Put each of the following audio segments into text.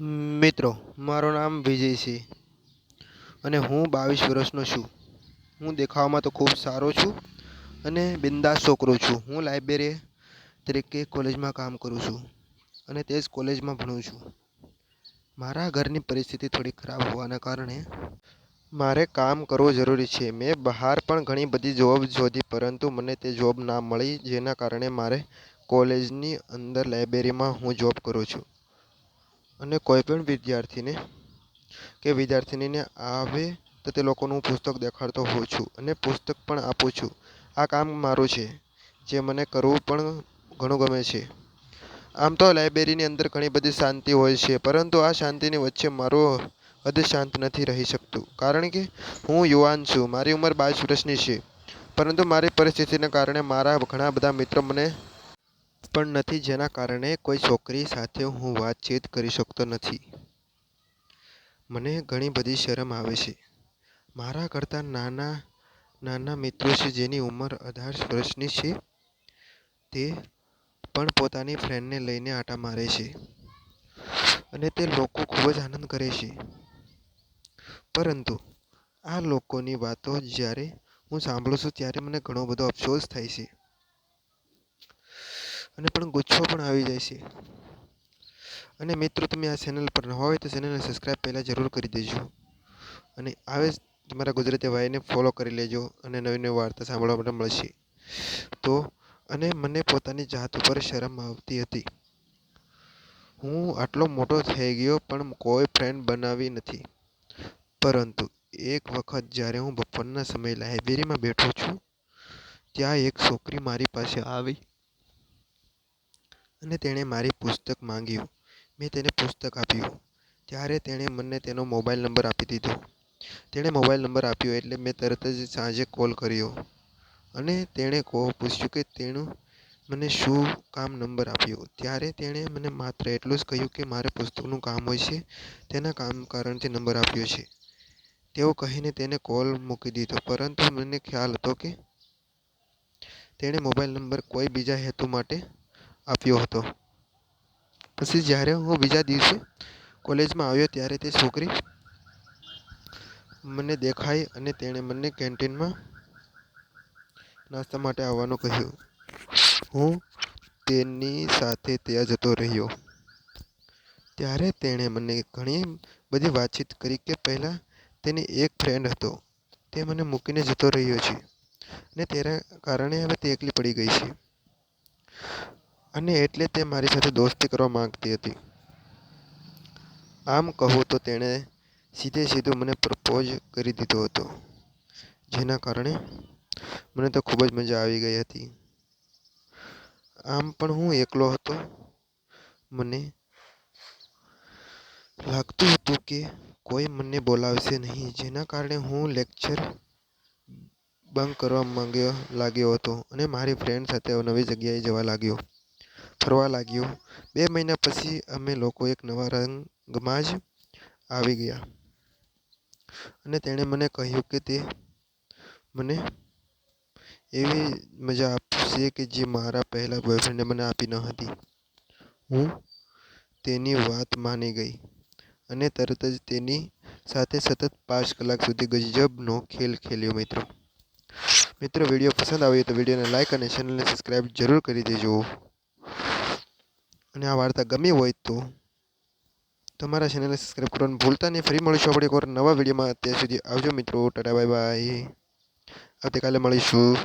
મિત્રો, મારું નામ વિજય છે અને હું 22 વર્ષનો છું. હું દેખાવમાં તો ખૂબ સારો છું અને બિંદાસ છોકરો છું. હું લાઇબ્રેરી તરીકે કોલેજમાં કામ કરું છું અને તે જ કોલેજમાં ભણું છું. મારા ઘરની પરિસ્થિતિ થોડી ખરાબ હોવાના કારણે મારે કામ કરવું જરૂરી છે. મેં બહાર પણ ઘણી બધી જોબ શોધી પરંતુ મને તે જોબ ના મળી, જેના કારણે મારે કોલેજની અંદર લાઇબ્રેરીમાં હું જોબ કરું છું અને કોઈ પણ વિદ્યાર્થીનીને આવે તો તે લોકોનું પુસ્તક દેખાડતો હોઉં છું અને પુસ્તક પણ આપું છું. આ કામ મારું છે, જે મને કરવું પણ ઘણું ગમે છે. આમ તો લાઇબ્રેરીની અંદર ઘણી બધી શાંતિ હોય છે, પરંતુ આ શાંતિની વચ્ચે મારું હૃદય શાંત નથી રહી શકતું, કારણ કે હું યુવાન છું. મારી ઉંમર 22 વર્ષની છે, પરંતુ મારી પરિસ્થિતિને કારણે મારા ઘણા બધા મિત્રો મને પણ નથી, જેના કારણે કોઈ છોકરી સાથે હું વાતચીત કરી શકતો નથી. મને ઘણી બધી શરમ આવે છે. મારા કરતાં નાના મિત્રો છે, જેની ઉંમર 18 વર્ષની છે, તે પણ પોતાની ફ્રેન્ડને લઈને આંટા મારે છે અને તે લોકો ખૂબ જ આનંદ કરે છે. પરંતુ આ લોકોની વાતો જ્યારે હું સાંભળું છું, ત્યારે મને ઘણો બધો અફસોસ થાય છે અને પણ ગુસ્સો પણ આવી જાય છે. અને મિત્રો, તમે આ ચેનલ પર ન હોય તો ચેનલને સબસ્ક્રાઇબ પહેલાં જરૂર કરી દેજો અને આવે જ તમારા ગુજરાતી ભાઈને ફોલો કરી લેજો અને નવી નવી વાર્તા સાંભળવા માટે મળશે. તો અને મને પોતાની જાત ઉપર શરમ આવતી હતી. હું આટલો મોટો થઈ ગયો પણ કોઈ ફ્રેન્ડ બનાવી નથી. પરંતુ એક વખત જ્યારે હું બપોરના સમયે લાઇબ્રેરીમાં બેઠો છું, ત્યાં એક છોકરી મારી પાસે આવી અને તેણે મારી પુસ્તક માંગ્યું. મેં તેને પુસ્તક આપ્યું. ત્યારે તેણે મને તેનો મોબાઈલ નંબર આપી દીધો. તેણે મોબાઈલ નંબર આપ્યો એટલે મેં તરત જ સાંજે કોલ કર્યો અને તેણે પૂછ્યું કે તેણે મને શું કામ નંબર આપ્યો. ત્યારે તેણે મને માત્ર એટલું જ કહ્યું કે મારે પુસ્તકનું કામ હોય છે, તેના કારણથી નંબર આપ્યો છે. તેવું કહીને તેણે કોલ મૂકી દીધો. પરંતુ મને ખ્યાલ હતો કે તેણે મોબાઈલ નંબર કોઈ બીજા હેતુ માટે આપ્યો હતો. પછી જ્યારે હું બીજા દિવસે કોલેજમાં આવ્યો, ત્યારે તે છોકરી મને દેખાઈ અને તેણે મને કેન્ટીનમાં નાસ્તા માટે આવવાનું કહ્યું. હું તેની સાથે ત્યાં જતો રહ્યો. ત્યારે તેણે મને ઘણી બધી વાતચીત કરી કે પહેલાં તેનો એક ફ્રેન્ડ હતો, તે મને મૂકીને જતો રહ્યો છે અને તેના કારણે હવે તે એકલી પડી ગઈ છે અને એટલે તે મારી સાથે દોસ્તી કરવા માંગતી હતી. આમ કહું તો તેણે સીધેસીધું મને પ્રપોઝ કરી દીધો હતો, જેના કારણે મને તો ખૂબ જ મજા આવી ગઈ હતી. આમ પણ હું એકલો હતો. મને લાગતું હતું કે કોઈ મને બોલાવશે નહીં, જેના કારણે હું લેક્ચર બંક કરવા લાગ્યો હતો અને મારી ફ્રેન્ડ સાથે નવી જગ્યાએ જવા લાગ્યો, ફરવા લાગ્યો. 2 મહિના પછી અમે લોકો એક નવા રંગમાં જ આવી ગયા અને તેણે મને કહ્યું કે તે મને એવી મજા આપશે કે જે મારા પહેલા બોયફ્રેન્ડે મને આપી ન હતી. હું તેની વાત માની ગઈ અને તરત જ તેની સાથે સતત 5 કલાક સુધી ગજબનો ખેલ ખેલ્યો. મિત્રો, વિડીયો પસંદ આવ્યો તો વિડીયોને લાઇક અને ચેનલને સબસ્ક્રાઇબ જરૂર કરી દેજો. અને આ વાર્તા ગમી હોય તો તમારા ચેનલને સબસ્ક્રાઇબ કરવાનું ભૂલતા નહીં. ફરી મળીશું આપણે એક વાર નવા વિડીયોમાં. ત્યાં સુધી આવજો મિત્રો. Tata bye bye. આવતીકાલે મળીશું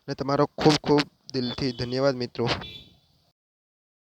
અને તમારો ખૂબ ખૂબ દિલથી ધન્યવાદ મિત્રો.